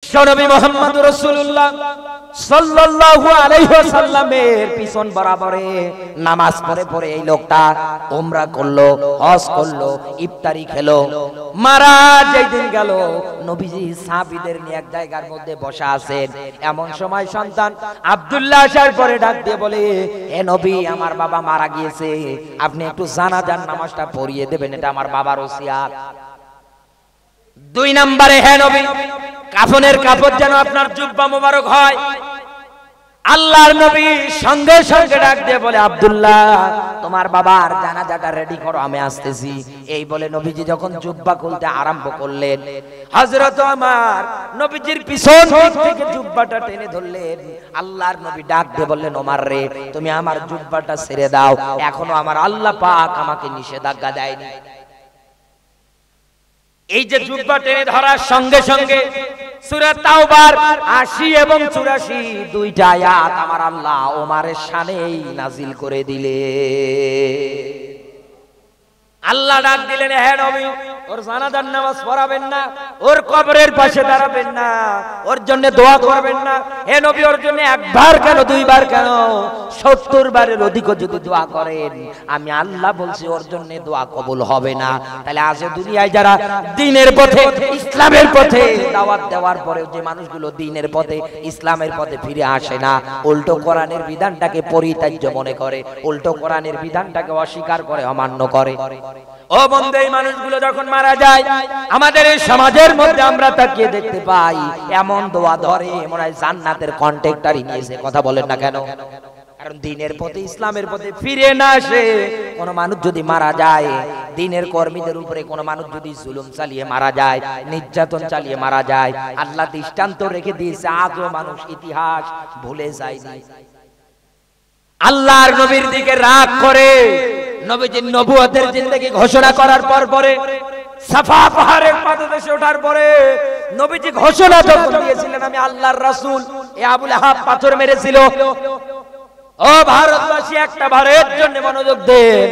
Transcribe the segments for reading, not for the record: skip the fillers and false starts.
বিশ্বনবী মুহাম্মদ রাসূলুল্লাহ সাল্লাল্লাহু আলাইহি ওয়াসাল্লামের পিছন বরাবরে নামাজ পড়ে পড়ে এই লোকটা উমরা করলো, হজ করলো, ইফতারি খেলো, মারা যেই দিন গেল নবীজি সাহাবীদের নিয়ে এক জায়গার মধ্যে বসা আছেন। এমন সময় সন্তান আব্দুল্লাহ আসার পরে ডাক দিয়ে বলে, এ নবী, আমার বাবা মারা গিয়েছে, আপনি একটু জানাজার নামাজটা পড়িয়ে দেবেন, এটা আমার বাবার ওসিয়াত। 2 নম্বরে, হে নবী, কাফনের কাপড় যেন আপনার জুব্বা মোবারক হয়। আল্লাহর নবী সঙ্গে সঙ্গে ডাক দিয়ে বলে, আব্দুল্লাহ, তোমার বাবার জানাজাটা রেডি করো, আমি আসতেছি। এই বলে নবীজি যখন জুব্বা খুলতে আরম্ভ করলেন, হযরত আমার নবীজির পিছন থেকে জুব্বাটা টেনে ধরলেন। আল্লাহর নবী ডাক দিয়ে বললেন, ওমর রে, তুমি আমার জুব্বাটা ছেড়ে দাও, এখনো আমার আল্লাহ পাক আমাকে নিষেধাজ্ঞা দেয়নি। এই যে জুব্বা টেনে ধরার সঙ্গে সঙ্গে সূরা তাওবার ৮০ এবং ৮৪ দুইটা আয়াত আমার আল্লাহ ওমরের শানেই নাজিল করে দিলে। আল্লাহ ডাক দিলেন, হে নবী, ওর জানাজার নামাজ পড়াবেন না, ওর কবরের পাশে দাঁড়াবেন না, ওর জন্য দোয়া করবেন না। হে নবী, ওর জন্য একবার কেন, 2 বার কেন, 70 বারের অধিক যদি দোয়া করেন, আমি আল্লাহ বলছি ওর জন্য দোয়া কবুল হবে না। তাহলে আজ দুনিয়ায় যারা দ্বীনের পথে, ইসলামের পথে দাওয়াত দেওয়ার পরে যে মানুষগুলো দ্বীনের পথে, ইসলামের পথে ফিরে আসে না, উল্টো কোরআনের বিধানটাকে পরিত্যাজ্য মনে করে, উল্টো কোরআনের বিধানটাকে অস্বীকার করে, অমান্য করে। ও বন্ধু, এই মানুষগুলো যখন মারা যায়, আমাদের এই সমাজের মধ্যে আমরা তাকিয়ে দেখতে পাই এমন দোয়া ধরে মনে হয় জান্নাতের কন্ট্রাক্টরই নিয়েছে। কথা বলেন না কেন? কারণ দ্বীনের পথে, ইসলামের পথে ফিরে না আসে কোন মানুষ যদি মারা যায়, দ্বীনের কর্মীদের উপরে কোন মানুষ যদি জুলুম চালিয়ে মারা যায়, নির্যাতন চালিয়ে মারা যায়, আল্লাহ দৃষ্টান্ত রেখে দিয়েছে, আজও মানুষ ইতিহাস ভুলে যায়নি। আল্লাহর নবীর দিকে রাগ করে নবীজি নবুয়তের জিন্দেগি ঘোষণা করার পরে সাফা পাহাড়ের পাদদেশে ওঠার পরে নবীজি ঘোষণা যখন দিয়েছিলেন, আমি আল্লাহর রাসূল, এ আবু লাহাব পাথর মেরেছিল। ও ভারতবাসী, একটা বারের জন্য মনোযোগ দেন।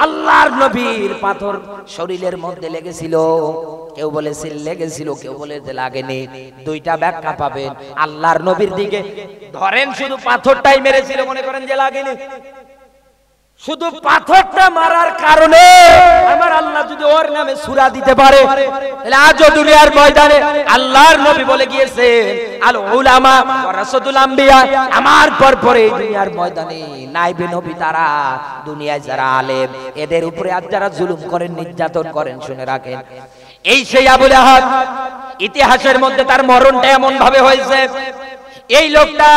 আল্লাহর নবীর পাথর শরীরের মধ্যে লেগেছিল, কেউ বলেছে লেগেছিল, কেউ বলেছে লাগেনি। 2টা ব্যাখ্যা পাবেন। আল্লাহর নবীর দিকে ধরেন শুধু পাথরটাই মেরেছিল, মনে করেন যে লাগেনি। শুধু পাথরটা মারার কারণে আমার আল্লাহ যদি ওর নামে সূরা দিতে পারে, তাহলে আজও দুনিয়ার ময়দানে আল্লাহর নবী বলে গিয়েছেন, আল উলামা ওয়ারাসাতুল আম্বিয়া, আমার পরে এই দুনিয়ার ময়দানে নাইবে নবী তারা, দুনিয়ায় যারা আলেম, এদের উপরে আজ যারা জুলুম করেন, নির্যাতন করেন, শুনে রাখেন, এই সেই আবু লাহাব। ইতিহাসের মধ্যে তার মরণটা এমন ভাবে হয়েছে, এই লোকটা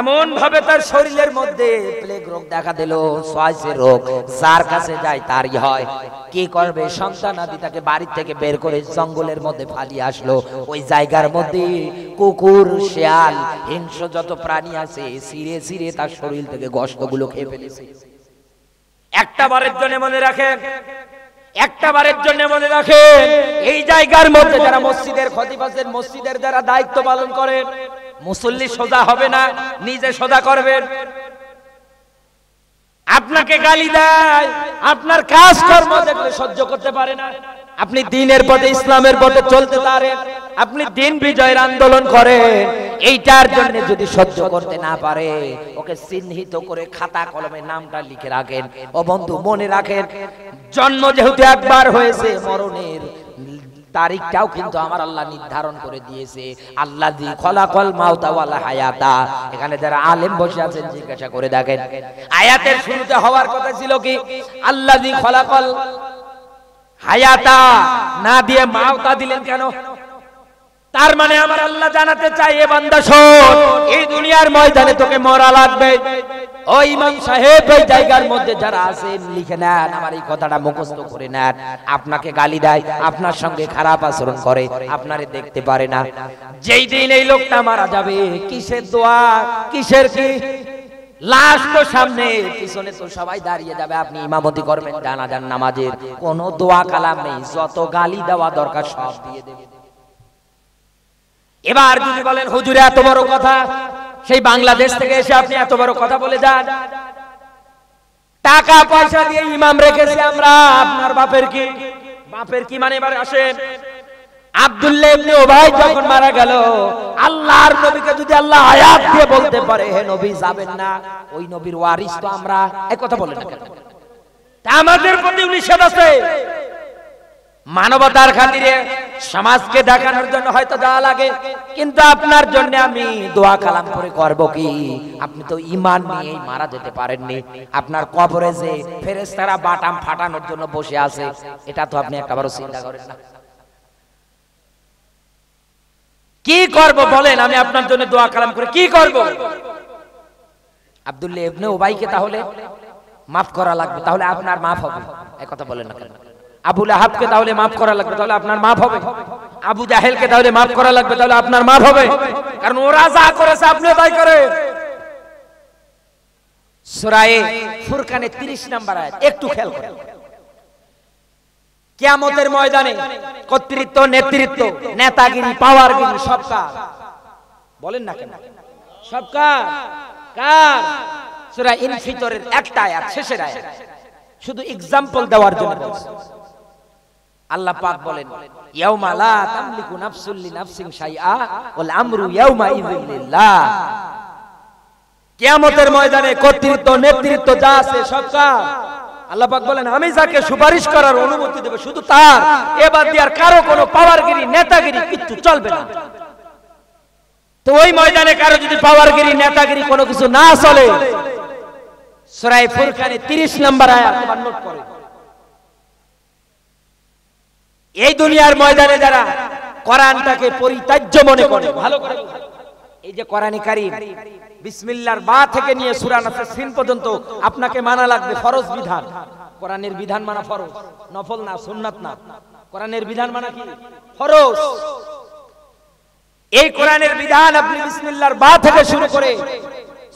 এমন ভাবে তার শরীরের মধ্যে প্লেগ রোগ দেখা দিল, সোয়াইসের রোগ, যার কাছে যায় তারই হয়। কি করবে? সন্তান আদি তাকে বাড়ি থেকে বের করে জঙ্গলের মধ্যে ফালিয়ে আসলো। ওই জায়গার মধ্যে কুকুর, শেয়াল, হিংস্র যত প্রাণী আছে ছিঁড়ে ছিঁড়ে তার শরীর থেকে গোশতগুলো খেয়ে ফেলেছে। একটা বারের জন্য মনে রাখেন, একটা বারের জন্য মনে রাখেন, এই জায়গার মধ্যে যারা মসজিদের খতিব আছেন, মসজিদের যারা দায়িত্ব পালন করেন, মুসল্লি সোজা হবে না, নিজে সোজা করবেন। আপনাকে গালি দেয়, আপনার কাজকর্ম দেখলে সহ্য করতে পারে না, আপনি দ্বীনের পথে, ইসলামের পথে চলতে পারেন, আপনি দ্বীন বিজয়ের আন্দোলন করেন, এইটার জন্য যদি সহ্য করতে না পারে, ওকে চিহ্নিত করে খাতা কলমে নামটা লিখে রাখেন। ও বন্ধু, মনে রাখেন, জন্ম যেহেতু একবার হয়েছে, মরণের তারিখটাও কিন্তু আমার আল্লাহ নির্ধারণ করে দিয়েছে। আল্লাযী খলাকাল মাউতা ওয়াল হায়াতা। এখানে যারা আলেম বসে আছেন জিজ্ঞাসা করে দেখেন, আয়াতের শুরুতে হওয়ার কথা ছিল কি? আল্লাযী খলাকাল হায়াতা না দিয়ে মাউতা দিলেন কেন? তার মানে আমার আল্লাহ জানাতে চাই, এ বান্দা শোন, এই দুনিয়ার ময়দানে তোকে মরা লাগবে। ও ইমাম সাহেব, এই জায়গার মধ্যে যারা আছেন লিখে নেন, আমার এই কথাটা মুখস্থ করে নেন। আপনাকে গালি দেয়, আপনার সঙ্গে খারাপ আচরণ করে, আপনারে দেখতে পারে না, যেই দিন এই লোকটা মারা যাবে, কিসের দোয়া, কিসের কি, লাশ তো সামনে, পিছনে তো সবাই দাঁড়িয়ে যাবে, আপনি ইমামতি করবেন জানাজার নামাজের, কোনো দোয়া কালাম নেই, যত গালি দেওয়া দরকার সব দিয়ে দেবে। এবার যদি বলেন হুজুর এত বড় কথা, সেই বাংলাদেশ থেকে এসে আপনি এত বড় কথা বলে যান, টাকা পয়সা দিয়ে ইমাম রেখেছি আমরা, আপনার বাপের কি? বাপের কি মানে? এবার আসেন, আব্দুল্লাহ ইবনে উবাই যখন মারা গেল, আল্লাহর নবীকে যদি আল্লাহ আয়াত দিয়ে বলতে পারে হে নবী যাবেন না, ওই নবীর ওয়ারিস তো আমরা, এই কথা বলেন না কেন? তা আমাদের প্রতি নিষেধ আছে। মানবতার খাতিরে সমাজকে দেখানোর জন্য হয়তো দেওয়া লাগে, কিন্তু আপনার জন্য আমি দোয়া কালাম করে করব কি? আপনি তো ঈমান নিয়েই মারা যেতে পারেননি। আপনার কবরে যে ফেরেশতারা বাটাম ফাটানোর জন্য বসে আছে, এটা তো আপনি একবারও চিন্তা করেন না। কি করব বলেন? আমি আপনার জন্য দোয়া কালাম করে কি করব? আব্দুল্লাহ ইবনে উবাইকে তাহলে মাফ করা লাগবে, তাহলে আপনার মাফ হবে, এই কথা বলেন না কেন? আবু লাহাবকে তাহলে মাফ করা লাগবে, তাহলে আপনার মাফ হবে। আবু জাহেলকে তাহলে মাফ করা লাগবে, তাহলে আপনার মাফ হবে, কারণ ওরা যা করেছে আপনিও তাই করে। সূরা ফুরকানে 30 নম্বর আয়াত একটু খেয়াল করেন। কিয়ামতের ময়দানে কর্তৃত্ব, নেতৃত্ব, নেতাগিরি, পাওয়ারগিরি সব কার? বলেন না কেন? সব কার? কার? সূরা ইনফিতরের একটা আয়াত, শেষের আয়াত, শুধু एग्जांपल দেওয়ার জন্য বলছি। আল্লাহ পাক বলেন ইয়াউমা লা তামলিকু নাফসুল লিনাফসিন শাইআ ওয়াল আমরু ইয়াউমা ইযিল লিল্লাহ। কিয়ামতের ময়দানে কর্তৃত্ব, নেতৃত্ব যা আছে সব কার? আল্লাহ পাক বলেন আমি যাকে সুপারিশ করার অনুমতি দেব শুধু তার, এবার দিয়ে আর কারো কোনো পাওয়ারগিরি, নেতাগিরি কিচ্ছু চলবে না। তো ওই ময়দানে কারো যদি পাওয়ারগিরি, নেতাগিরি কোনো কিছু না চলে, সূরা ফুরকানে 30 নম্বর আয়াত নোট করেন। এই দুনিয়ার ময়দানে যারা কোরআনটাকে পরিত্যাজ্য মনে করে, ভালো করে এই যে কোরআনে কারীম বিসমিল্লাহর বা থেকে নিয়ে সূরা নাসের সিন পর্যন্ত আপনাকে মানা লাগবে, ফরজ বিধান। কোরআনের বিধান মানা ফরজ, নফল না, সুন্নাত না। কোরআনের বিধান মানা কি? ফরজ। এই কোরআনের বিধান আপনি বিসমিল্লাহর বা থেকে শুরু করে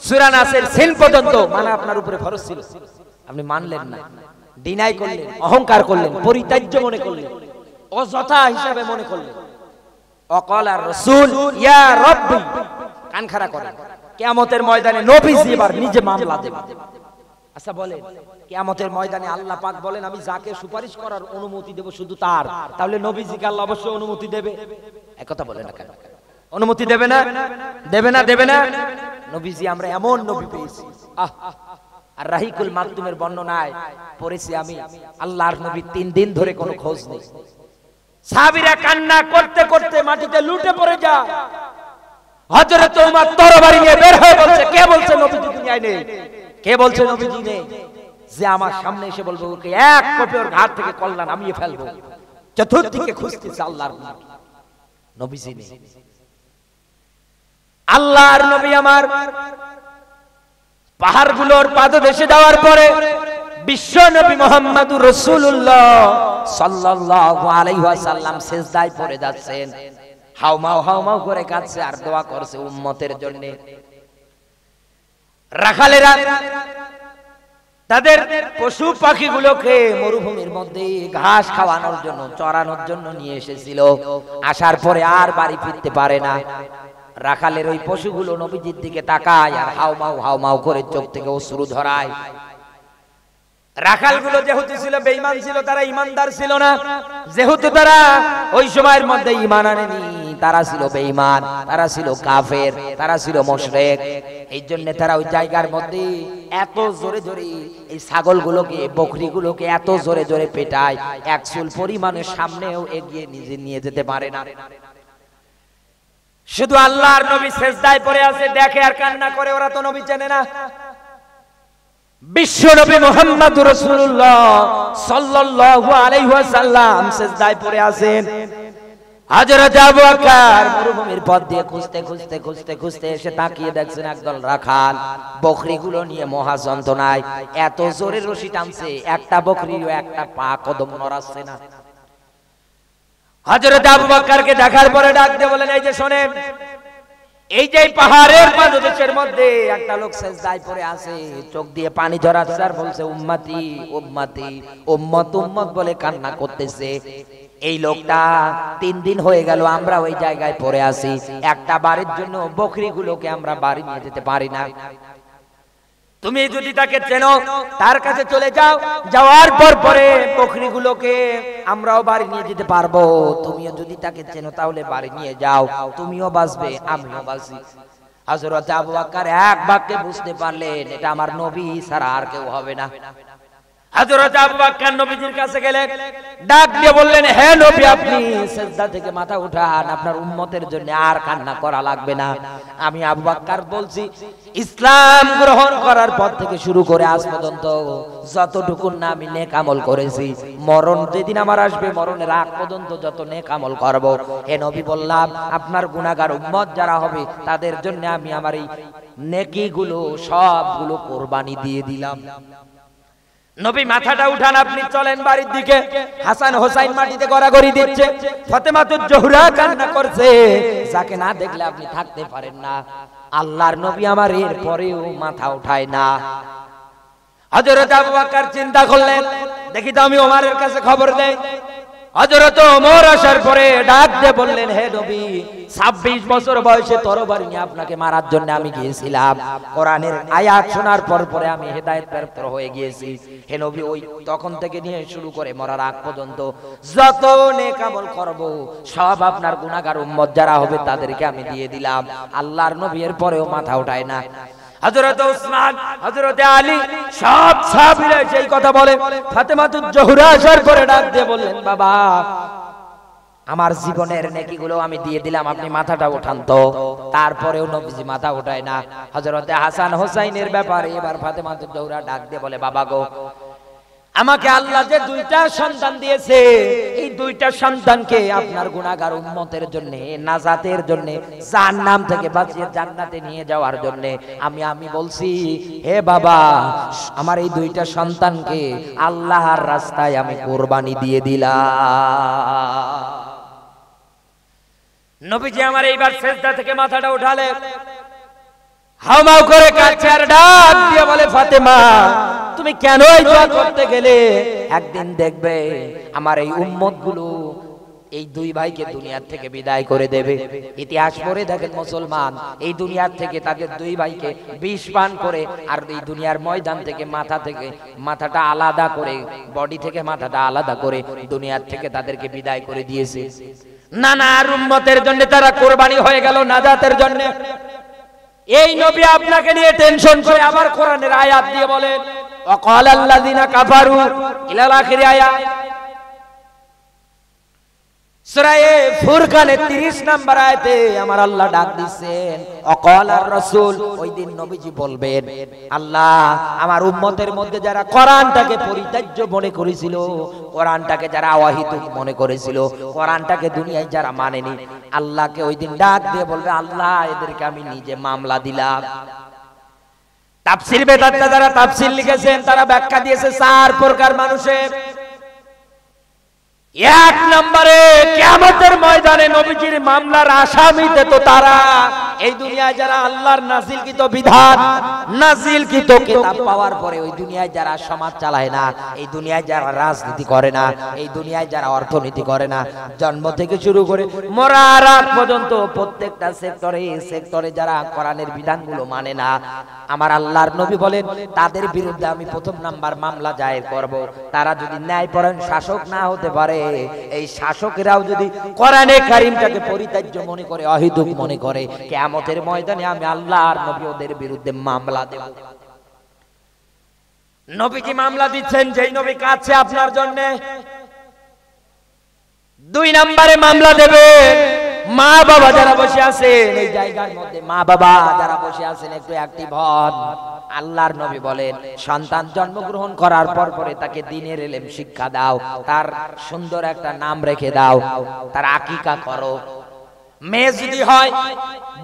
সূরা নাসের সিন পর্যন্ত মানা আপনার উপরে ফরজ ছিল, আপনি মানলেন না, ডিনাই করলেন, অহংকার করলেন, পরিত্যাজ্য মনে করলেন, অযথা হিসাবে মনে করলেন। অকালা রাসূল ইয়া রাব্বি, কান খাড়া করেন। কিয়ামতের ময়দানে নবীজি এবার নিজে মামলা দেবেন। আচ্ছা বলেন, কিয়ামতের ময়দানে আল্লাহ পাক বলেন আমি যাকে সুপারিশ করার অনুমতি দেব শুধু তার, তাহলে নবীজিকে আল্লাহ অবশ্যই অনুমতি দেবে? এক কথা বলেন না কেন? অনুমতি দেবে না? দেবে না? দেবে না? নবীজি আমরা এমন নবী পেয়েছি। আর রাহিকুল মাকতুমের বর্ণনায় পড়েছি আমি, আল্লাহর নবী 3 দিন ধরে কোনো খোঁজ নেই। সাহাবীরা কান্না করতে করতে মাটিতে লুটে পড়ে যায়। হযরত ওমর তরবারি নিয়ে বের হয়ে বলছে, কে বলছে নবীজি দুনিয়ায় নেই? কে বলছে নবীজি নেই? যে আমার সামনে এসে বলবো ওকে এক কোপে ওর ঘাট থেকে কল্লা নামিয়ে ফেলবো। চতুর্দিকে খুঁজতেছে আল্লাহর নবীজি নেই। আল্লাহর নবী আমার পাহাড়গুলোর পাদদেশে যাওয়ার পরে বিশ্ব নবী মুহাম্মদুর রাসূলুল্লাহ সাল্লাল্লাহু আলাইহি ওয়াসাল্লাম সিজদায় পড়ে যাচ্ছেন, হাউমাউ হাউমাউ করে কাঁদছে আর দোয়া করছে উম্মতের জন্য। রাখালেরা তাদের পশু পাখিগুলোকে মরুভূমির মধ্যে ঘাস খাওয়ানোর জন্য, চড়ানোর জন্য নিয়ে এসেছিল। আসার পরে আর বাড়ি ফিরতে পারে না। রাখালের ওই পশুগুলো নবীজির দিকে তাকায় আর হাউমাউ হাউমাউ করে চোখ থেকে অশ্রু ঝরায়। রাখালগুলো যেহেতু ছিল বেঈমান ছিল, তারা ইমানদার ছিল না। যেহেতু তারা ওই সময়ের মধ্যে ঈমান আনেনি, তারা ছিল বেঈমান, তারা ছিল কাফের, তারা ছিল মুশরিক। এই জন্য তারা ওই জায়গার মধ্যে এত জোরে জোরে এই ছাগলগুলোকে, বকরিগুলোকে এত জোরে জোরে পেটায়, এক চুল পরিমাণের সামনেও এগিয়ে নিজে নিয়ে যেতে পারে না। শুধু আল্লাহর নবী সিজদায় পড়ে আছে, দেখে আর কান্না করে। ওরা তো নবী চেনে না। বিশ্ব নবী মুহাম্মদুর রাসূলুল্লাহ সাল্লাল্লাহু আলাইহি ওয়াসাল্লাম সিজদায় পড়ে আছেন। হযরত আবু বকর মরুভূমির পথ দিয়ে খুঁজতে খুঁজতে খুঁজতে খুঁজতে এসে তাকিয়ে দেখছেন একদল রাখাল বকরিগুলো নিয়ে মহা যন্ত্রণায় এত জোরে রশি টানছে, একটা বকরিও একটা পা কদম নড়াচ্ছে না। হযরত আবু বকরকে দেখার পরে ডাক দিয়ে বলেন, এই যে শোনেন, এই যে পাহাড়ের পাদদেশের মধ্যে একটা লোক সিজদায় পড়ে আছে, চোখ দিয়ে পানি ঝরাচ্ছে আর বলছে উম্মতি উম্মতি, উম্মত উম্মত বলে কান্না করতেছে। এই লোকটা 3 দিন হয়ে গেল আমরা ওই জায়গায় পড়ে আছি, একটা বাড়ির জন্য বকরিগুলোকে আমরা বাড়ি নিয়ে যেতে পারি না। তুমি যদি তাকে চেনো তার কাছে চলে যাও, যাওয়ার পর পরে বকরিগুলোকে আমরাও বাড়ি নিয়ে যেতে পারবো। তুমিও যদি তাকে চেনো তাহলে বাড়ি নিয়ে যাও, তুমিও বাঁচবে আমিও বাঁচি। হযরত আবু বকর এক বাক্যে বুঝতে পারলেন এটা আমার নবী ছাড়া আর কেউ হবে না। হযরত আবু বকর নবীজির কাছে গেলেন, ডাক দিয়ে বললেন, হে নবী আপনি সিজদা থেকে মাথা উঠান, আপনার উম্মতের জন্য আর কান্না করা লাগবে না। আমি আবু বকর বলছি, ইসলাম গ্রহণ করার পর থেকে শুরু করে আজ পর্যন্ত যতটুকু না আমি নেক আমল করেছি, মরণ যেদিন আমার আসবে মরণের আগ পর্যন্ত যত নেক আমল করব, হে নবী বললাম আপনার গুনাহগার উম্মত যারা হবে তাদের জন্য আমি আমার এই নেকিগুলো সবগুলো কুরবানি দিয়ে দিলাম। নবী মাথাটা উঠান, আপনি চলেন বাড়ির দিকে। হাসান হোসাইন মাটিতে গড়াগড়ি দিচ্ছে, ফাতেমাতুজ জোহরা কান্না করছে, যাকে না দেখলে আপনি থাকতে পারেন না। আল্লাহর নবী আমার এর পরেও মাথা উঠায় না। হযরত আবু বকর চিন্তা করলেন, দেখি তো আমি ওমরের কাছে খবর দেই। হযরত ওমর আসার পরে ডাক দিয়ে বললেন, হে নবী 26 বছর বয়সে তরবারি নিয়ে আপনাকে মারার জন্য আমি গিয়েছিলাম, কোরআনের আয়াত শোনার পর পরে আমি হেদায়েত প্রাপ্ত হয়ে গিয়েছি। হে নবী ওই তখন থেকে নিয়ে শুরু করে মরার আগ পর্যন্ত যত নেক আমল করব সব আপনার গুনাহগার উম্মত যারা হবে তাদেরকে আমি দিয়ে দিলাম। আল্লাহর নবী এর পরেও মাথা উঠায় না। হযরত ওসমান, হযরত আলী সব সাহাবীরা সেই কথা বলে। ফাতেমাতুজ জোহরা আসার পরে ডাক দিয়ে বললেন, বাবা আমার জীবনের নেকিগুলো আমি দিয়ে দিলাম, আপনি মাথাটা উঠান তো। তারপরেও নবীজি মাথা উঠায় না। হযরত হাসান হোসাইনের ব্যাপারে এবার ফাতেমাতুজ জোহরা ডাক দিয়ে বলে, বাবা গো আমাকে আল্লাহ যে দুইটা সন্তান দিয়েছে, এই দুইটা সন্তানকে আপনার গুনাহগার উম্মতের জন্য, নাজাতের জন্য, জাহান্নাম থেকে বাঁচিয়ে জান্নাতে নিয়ে যাওয়ার জন্য আমি বলছি, হে বাবা আমার এই দুইটা সন্তানকে আল্লাহর রাস্তায় আমি কুরবানি দিয়ে দিলাম। নবীজি আমার এইবার সিজদা থেকে মাথাটা উঠালে, হাউমাউ করে কাছে আর ডাক দিয়ে বলে, ফাতেমা তুমি কেন এই দোয়া করতে গেলে? একদিন দেখবে আমার এই উম্মতগুলো এই দুই ভাইকে দুনিয়ার থেকে বিদায় করে দেবে। ইতিহাস পড়ে দেখেন মুসলমান, এই দুনিয়ার থেকে তাদের দুই ভাইকে বিষ পান করে আর এই দুনিয়ার ময়দান থেকে মাথাটা আলাদা করে, বডি থেকে মাথাটা আলাদা করে দুনিয়ার থেকে তাদেরকে বিদায় করে দিয়েছে। নানা উম্মতের জন্য তারা কুরবানি হয়ে গেল নাজাতের জন্য। এই নবী আপনাকে নিয়ে টেনশন করে আবার কোরআনের আয়াত দিয়ে বলেন, ওয়াকালাল্লাযিনা কাফারু ইলাল আখির আয়াত। সূরা ফুরকানের 30 নম্বর আয়াতে আমার আল্লাহ ডাক দিচ্ছেন, ওয়াকালার রাসূল, ওই দিন নবীজি বলবেন, আল্লাহ আমার উম্মতের মধ্যে যারা কোরআনটাকে পরিত্যাজ্য মনে করেছিল, কোরআনটাকে যারা অহিতুক মনে করেছিল, কোরআনটাকে দুনিয়ায় যারা মানেনি, আল্লাহকে ওই দিন ডাক দিয়ে বলবে, আল্লাহ এদেরকে আমি নিজে মামলা দিলাম। তাফসীর বেদাতটা যারা তাফসীর লিখেছেন তারা ব্যাখ্যা দিয়েছে 4 প্রকার মানুষের। এক নম্বরে কিয়ামতের ময়দানে নবীজির মামলার আসামিতে তো তারা এই দুনিয়ায় যারা আল্লাহর নাজিলকৃত বিধান, নাজিলকৃত কিতাব পাওয়ার পরে ওই দুনিয়ায় যারা সমাজ চালায় না, এই দুনিয়ায় যারা রাজনীতি করে না, এই দুনিয়ায় যারা অর্থনীতি করে না, জন্ম থেকে শুরু করে মরার আগ পর্যন্ত প্রত্যেকটা সেক্টরে যারা কোরআনের বিধানগুলো মানে না, আমার আল্লাহর নবী বলেন তাদের বিরুদ্ধে আমি প্রথম নাম্বার মামলা দায়ের করব। তারা যদি ন্যায়পরায়ণ শাসক না হতে পারে, এই শাসকেরাও যদি কোরআনে কারীমটাকে পরিত্যাজ্য মনে করে, অহিতুক মনে করে, কিয়ামতের ময়দানে আমি আল্লাহর নবী ওদের বিরুদ্ধে মামলা দেব। নবী কি মামলা দিচ্ছেন যেই নবী কাছে আপনার জন্য। 2 নম্বরে মামলা দেবে মা বাবা যারা বসে আছেন এই জায়গার মধ্যে, মা বাবা যারা বসে আছেন একটু অ্যাক্টিভ হন। আল্লাহর নবী বলেন সন্তান জন্মগ্রহণ করার পর পরে তাকে দ্বীনের ইলম শিক্ষা দাও, তার সুন্দর একটা নাম রেখে দাও, তার আকিকা করো। মেয়ে যদি হয়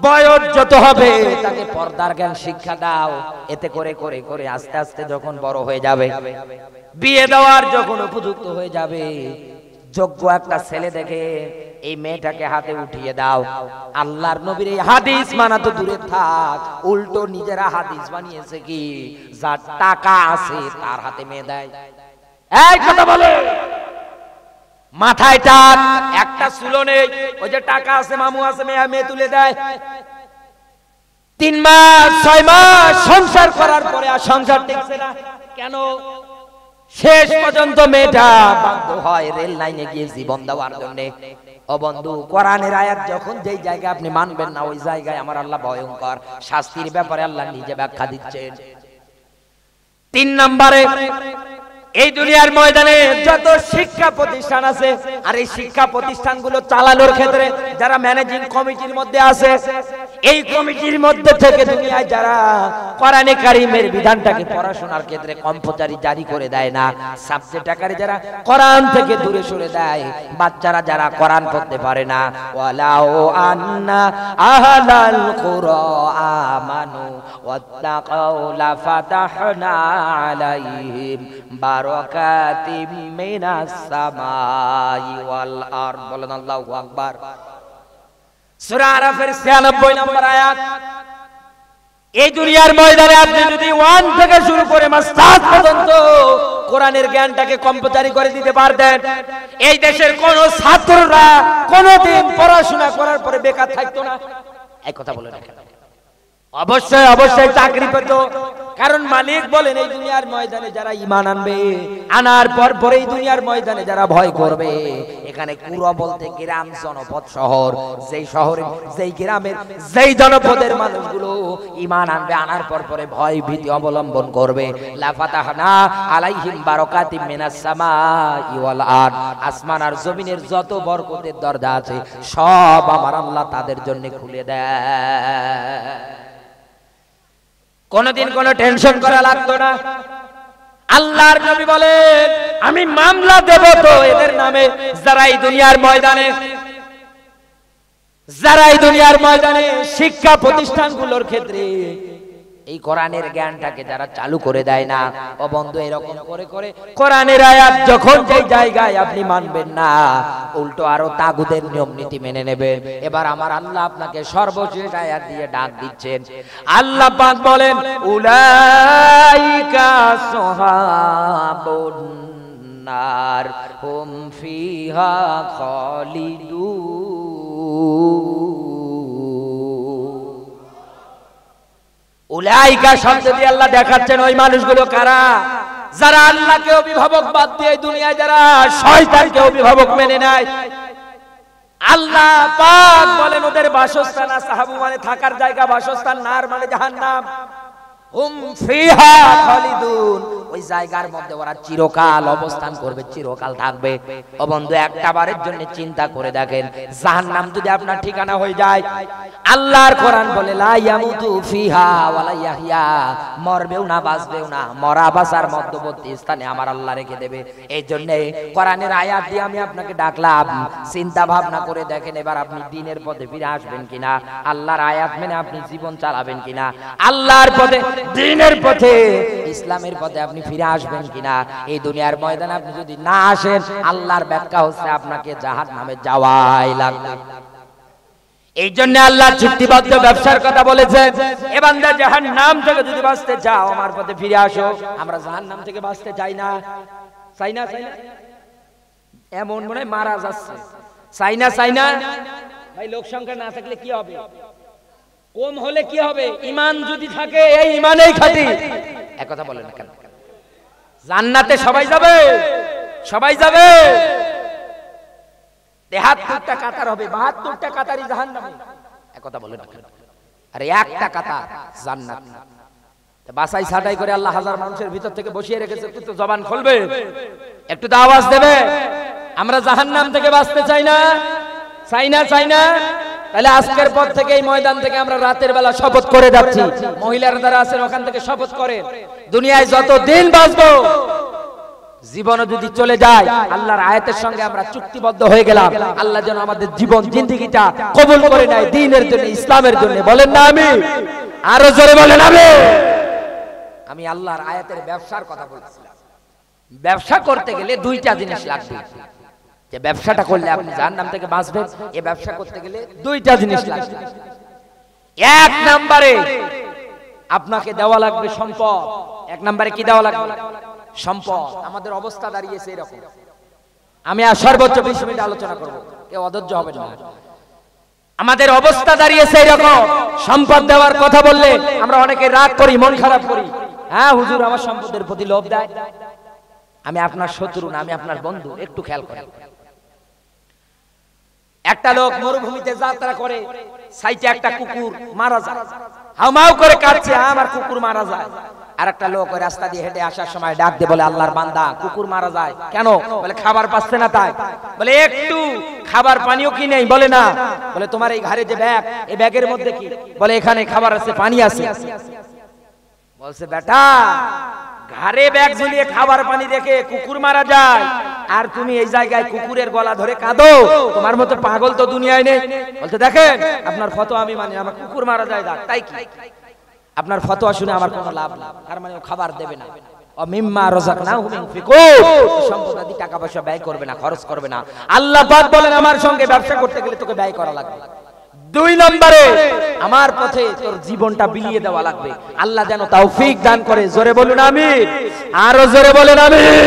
বয়স যত হবে তাকে পর্দার জ্ঞান শিক্ষা দাও। এতে করে করে করে আস্তে আস্তে যখন বড় হয়ে যাবে, বিয়ে দেওয়ার যখন উপযুক্ত হয়ে যাবে, যোগ্য একটা ছেলে দেখে এই মেয়েটাকে হাতে উঠিয়ে দাও। আল্লাহর নবীর এই হাদিস মানা তো দূরে থাক, উল্টো নিজেরা হাদিস বানিয়েছে কি, যার টাকা আছে তার হাতে মেয়ে দেয়। এই কথা বলে মাথায় টাক, একটা চুলো নেই, ওই যে টাকা আছে মামু আছে মেয়ে তুলে দেয়। 3 মাস 6 মাস সংসার করার পরে আর সংসার টিকছে না। কেন? শেষ পর্যন্ত মেয়েটা বাধ্য হয় রেল লাইনে গিয়ে জীবন দেওয়ার জন্য। ও বন্ধু, কোরআনের আয়াত যখন যেই জায়গায় আপনি মানবেন না, ওই জায়গায় আমার আল্লাহ ভয়ঙ্কর শাস্তির ব্যাপারে আল্লাহ নিজে ব্যাখ্যা দিচ্ছেন। 3 নম্বরে, এই দুনিয়ার ময়দানে যত শিক্ষা প্রতিষ্ঠান আছে, আর এই শিক্ষা প্রতিষ্ঠানগুলো চালানোর ক্ষেত্রে যারা ম্যানেজিং কমিটির মধ্যে আছে, এই কমিটির মধ্যে থেকে দুনিয়ায় যারা কোরআনে কারীমের বিধানটাকে পড়াশোনার ক্ষেত্রে কম্পালসারি জারি করে দেয় না, সাবজেক্ট আকারে যারা কোরআন থেকে দূরে সরে দেয়, বাচ্চারা যারা কোরআন পড়তে পারে না, ওয়ালাউ আন্না আহলাল কুরআ আমানু ওয়াত্তাকাউ লাফাতাহনা আলাইহিম বারাকাতিম মিনাস সামাই ওয়াল আরদ। বলেন আল্লাহু আকবার। সূরা আরাফের 96 নম্বর আয়াত। এই দুনিয়ার ময়দানে আপনি যদি 1 থেকে শুরু করে মাস্টার্স পর্যন্ত কোরআনের জ্ঞানটাকে কম্পালসারি করে দিতে পারতেন, এই দেশের কোন ছাত্ররা কোনদিন পড়াশোনা করার পরে বেকার থাকতো না। এই কথা বলে রাখেন। অবশ্যই অবশ্যই চাকরি পেত। কারণ মালিক বলেন, এই দুনিয়ার ময়দানে যারা ঈমান আনবে, আনার পর পরে এই দুনিয়ার ময়দানে যারা ভয় করবে, এখানে কুরা বলতে গ্রাম, জনপদ, শহর, যেই শহরে যেই গ্রামের যেই জনপদের মানুষগুলো ঈমান আনবে, আনার পর পরে ভয় ভীতি অবলম্বন করবে, লাফাতাহনা আলাইহিম বারাকাতিম মিনাস সামাই ওয়াল আরদ, আসমান আর জমিনের যত বরকতের দরজা আছে সব আমার আল্লাহ তাদের জন্য খুলে দেয়। কোনদিন কোনো টেনশন করা লাগতো না। আল্লাহর নবী বলেন, আমি মামলা দেব তো এদের নামে যারা এই দুনিয়ার ময়দানে শিক্ষা প্রতিষ্ঠানগুলোর ক্ষেত্রে এই কোরআনের জ্ঞানটাকে যারা চালু করে দেয় না। ও বন্ধু, এরকম করে করে কোরআনের আয়াত যখন যেই জায়গায় আপনি মানবেন না, উল্টো আরো তাগুদের নিয়ম নীতি মেনে নেবেন। এবার আমার আল্লাহ আপনাকে সর্বশেষ আয়াত দিয়ে ডাক দিচ্ছেন। আল্লাহ পাক বলেন, উলাইকা সাহাবুন নার হুম ফিহা খালিদুন। উলাইকা শব্দ দিয়ে আল্লাহ দেখাচ্ছেন ওই মানুষগুলো কারা, যারা আল্লাহকে অভিভাবক বাদ দিয়ে দুনিয়ায় যারা শয়তানকে অভিভাবক মেনে নেয়। আল্লাহ পাক বলেন ওদের বাসস্থান, সাহাবু মানে থাকার জায়গা, বাসস্থান, নার মানে জাহান্নাম, হুম ফিহা খালিদুন, ওই জায়গার মধ্যে ওরা চিরকাল অবস্থান করবে, চিরকাল থাকবে। ও বন্ধু, একটা বারের জন্য চিন্তা করে দেখেন, জাহান্নাম যদি আপনার ঠিকানা হয়ে যায়, আল্লাহর কোরআন বলে লা ইয়ামুতু ফিহা ওয়ালা ইয়াহইয়া, মরবেও না বাঁচবেও না, মরা বাঁচার মধ্যবর্তী স্থানে আমার আল্লাহ রেখে দেবে। এই জন্য কোরআনের আয়াত দিয়ে আমি আপনাকে ডাকলাম, চিন্তা ভাবনা করে দেখেন এবার আপনি দ্বীনের পথে ফিরে আসবেন কিনা, আল্লাহর আয়াত মেনে আপনি জীবন চালাবেন কিনা, আল্লাহর পথে, দ্বীনের পথে, ইসলামের পথে আপনি ফিরে আসবেন কিনা। এই দুনিয়ার ময়দানে আপনি যদি না আসেন, আল্লাহর ব্যাখ্যা হচ্ছে আপনাকে জাহান্নামে যাওয়াই লাগবে। এই জন্য আল্লাহ চুক্তিবদ্ধ ব্যবসার কথা বলেছেন, এ বান্দা জাহান্নাম থেকে যদি বাঁচতে চাও আমার পথে ফিরে আসো। আমরা জাহান্নাম থেকে বাঁচতে চাই না, চাই না, চাই না, এমন মনে মারা যাচ্ছে, চাই না, চাই না। ভাই, লোক সংখ্যা না থাকলে কি হবে, কম হলে কি হবে, ঈমান যদি থাকে, এই ঈমানেই খাঁটি। এক কথা বলেন না কেন? জান্নাতে সবাই যাবে, সবাই যাবে। 73টা কাতার হবে, 72টা কাতারই জাহান্নামে। এক কথা বলেন না কেন? আরে একটা কাতার জান্নাত। বাছাই ছাঁটাই করে আল্লাহ হাজার মানুষের ভিতর থেকে বসিয়ে রেখেছে, একটু তো জবান খুলবে, একটু তো আওয়াজ দেবে। আমরা জাহান্নাম থেকে বাঁচতে চাই না, চাই না, চাই না। তাহলে আজকের পর থেকে এই ময়দান থেকে আমরা রাতের বেলা শপথ করে যাচ্ছি, মহিলারা যারা আছেন ওখান থেকে শপথ করে, দুনিয়ায় যত দিন বাঁচবো, জীবন যদি চলে যায়, আল্লাহর আয়াতের সঙ্গে আমরা চুক্তিবদ্ধ হয়ে গেলাম, আল্লাহ যেন আমাদের জীবন জিন্দেগিটা কবুল করে নেয় দ্বীনের জন্য, ইসলামের জন্য। বলেন না আমি? আরো জোরে বলেন আমি। আমি আল্লাহর আয়াতের ব্যবসার কথা বলছিলাম। ব্যবসা করতে গেলে দুইটা জিনিস লাগবে, যে ব্যবসাটা করলে আপনি জাহান্নাম থেকে বাঁচবেন, এই ব্যবসা করতে গেলে দুইটা জিনিস লাগবে। এক নম্বরে আপনাকে দেওয়া লাগবে সম্পদ। এক নম্বরে কি দেওয়া লাগবে? সম্পদ। আমাদের অবস্থা দাঁড়িয়েছে এরকম, আমি আর সর্বোচ্চ 20 মিনিট আলোচনা করব, কেউ অধৈর্য হবে না। আমাদের অবস্থা দাঁড়িয়েছে এরকম, সম্পদ দেওয়ার কথা বললে আমরা অনেকে রাগ করি, মন খারাপ করি। হ্যাঁ হুজুর আমার সম্পদের প্রতি লোভ দেয়। আমি আপনার শত্রু না, আমি আপনার বন্ধু, একটু খেয়াল করেন। একটা লোক মরুভূমিতে যাত্রা করে, সাইটে একটা কুকুর মারা যায়, হাউমাউ করে কাঁদছে, আমার কুকুর মারা যায়। আর একটা লোক ওই রাস্তা দিয়ে হেঁটে আসার সময় ডাক দিয়ে বলে, আল্লাহর বান্দা কুকুর মারা যায় কেন? বলে খাবার পাচ্ছে না তাই। বলে একটু খাবার পানিও কি নেই? বলে না। বলে তোমার এই ঘাড়ে যে ব্যাগ, এই ব্যাগের মধ্যে কি? বলে এখানে খাবার আছে, পানি আছে। বলছে বেটা, ঘাড়ে ব্যাগ ঝুলিয়ে খাবার পানি রেখে কুকুর মারা যায়, আর তুমি এই জায়গায় কুকুরের গলা ধরে কাঁদো? তোমার মতো পাগল তো দুনিয়ায় নেই। বলতে দেখেন আপনার ফতোয়া আমি মানি, আমার কুকুর মারা যায় তাই কি? আপনার ফতোয়া শুনে আমার কোনো লাভ না, তার মানে ও খাবার দেবে না। মিম্মা রাযাকনাহুম ইনফিকুন, সম্পত্তি টাকা পয়সা ব্যয় করবে না, খরচ করবে না। আল্লাহ পাক বলেন আমার সঙ্গে ব্যবসা করতে গেলে তোকে ব্যয় করা লাগবে। 2 নম্বরে আমার পথে তোর জীবনটা বিলিয়ে দেওয়া লাগবে। আল্লাহ যেন তৌফিক দান করে। জোরে বলুন আমিন, আরো জোরে বলেন আমিন।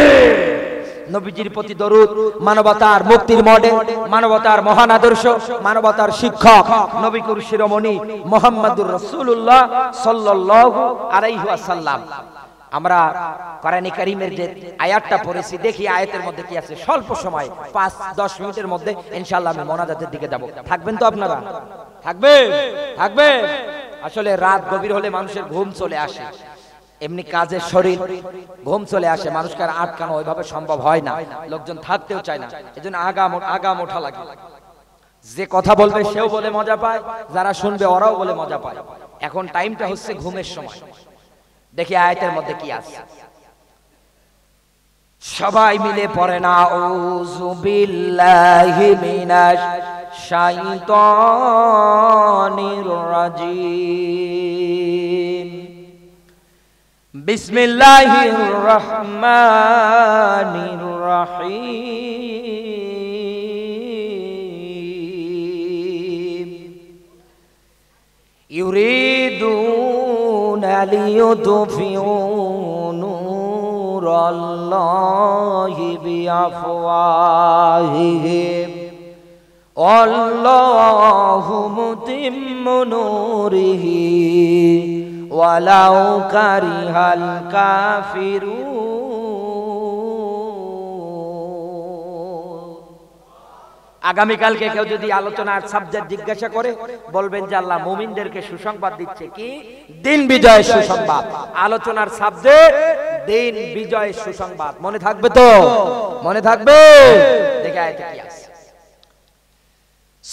নবীজির প্রতি দরুদ, মানবতার মুক্তির মডেল, মানবতার মহান আদর্শ, মানবতার শিক্ষক নবী কুর শিরোমণি মুহাম্মদুর রাসূলুল্লাহ সাল্লাল্লাহু আলাইহি ওয়াসাল্লাম। আমরা কোরআনে কারীমের যে আয়াতটা পড়েছি, দেখি আয়াতের মধ্যে কি আছে। স্বল্প সময় 5-10 মিনিটের মধ্যে ইনশাআল্লাহ আমি মোনাজাতের দিকে যাব। থাকবেন তো আপনারা? থাকবেন। আসলে রাত গভীর হলে মানুষের ঘুম চলে আসে, এমনি কাজের শরীর, ঘুম চলে আসে, মানুষকে আর আটকানো ওইভাবে সম্ভব হয় না, লোকজন থাকতেও চায় না, এজন্য আগাম ওঠা লাগে। যে কথা বলবে সেও বলে মজা পায়, যারা শুনবে ওরাও বলে মজা পায়। এখন টাইমটা হচ্ছে ঘুমের সময়। দেখি আয়াতের মধ্যে কি আছে। সবাই মিলে পড়ে না, আউযু বিল্লাহি মিনাশ শাইতানির রাজিম, বিসমিল্লাহির রহমানির রহিম। ইউরিদুনা লিইউতফিউ নূরাল্লাহি বিআফওয়াহিহিম আল্লাহু মুতিম্মু নূরিহি ওয়ালাউ কারিহাল কাফিরুন। আগামীকালকে কেউ যদি আলোচনার সাবজেক্ট জিজ্ঞাসা করে, বলবেন যে আল্লাহ মুমিনদেরকে সুসংবাদ দিচ্ছে। কি? দিন বিজয়ের সুসংবাদ। আলোচনার সাবজেক্ট দিন বিজয়ের সুসংবাদ। মনে থাকবে তো? মনে থাকবে? দেখে আয়াতে কি আছে।